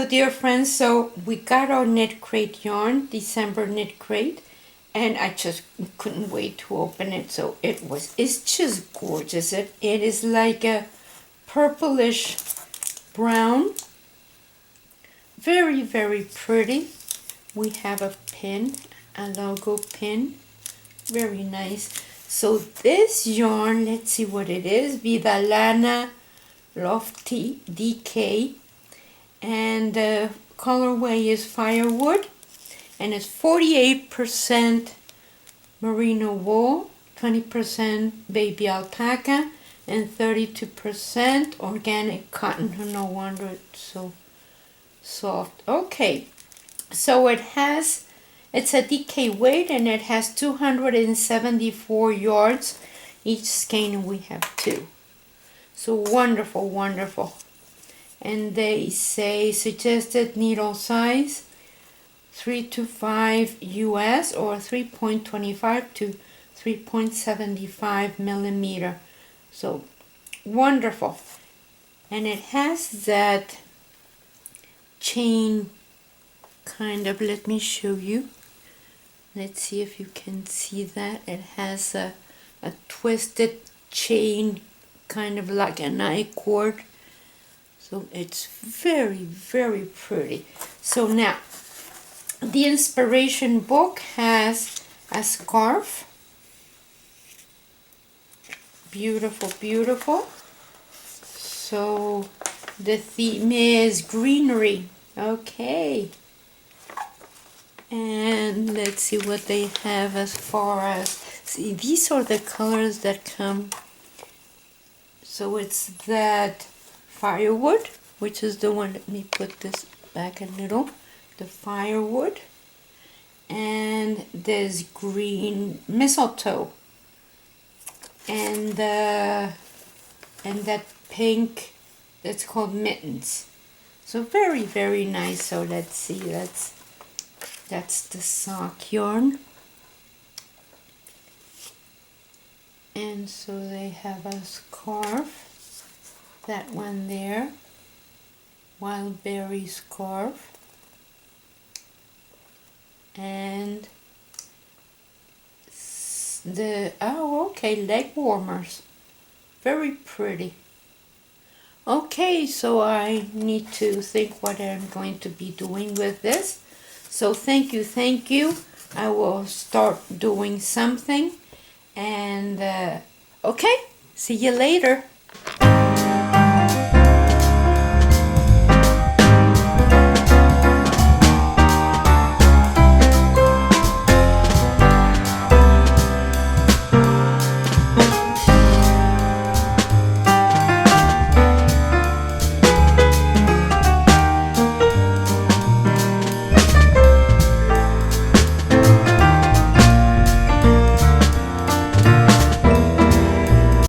dear friends, so we got our knit crate yarn, December knit crate, and I just couldn't wait to open it. So it's just gorgeous. It is like a purplish brown, very, very pretty. We have a pin, a logo pin, very nice. So this yarn, let's see what it is, Vida Lana Lofty DK, and the colorway is Firewood, and it's 48% merino wool, 20% baby alpaca, and 32% organic cotton. No wonder it's so soft. Okay, so it's a DK weight, and it has 274 yards each skein, and we have 2. So wonderful, wonderful. And they say suggested needle size 3 to 5 US or 3.25 to 3.75 millimeter. So wonderful. And it has that chain kind of, let me show you. Let's see if you can see that. It has a twisted chain, kind of like an I-cord. So it's very, very pretty. So now, the inspiration book has a scarf. Beautiful, beautiful. So the theme is greenery. Okay. And let's see what they have as far as, see, these are the colors that come. So it's that Firewood, which is the one, let me put this back a little, the Firewood, and there's green mistletoe, and that pink, that's called Mittens. So very, very nice. So let's see, that's the sock yarn. And so they have a scarf, that one there, wild berry scarf, and leg warmers, very pretty. Okay, so I need to think what I'm going to be doing with this. So thank you. I will start doing something, and okay, see you later.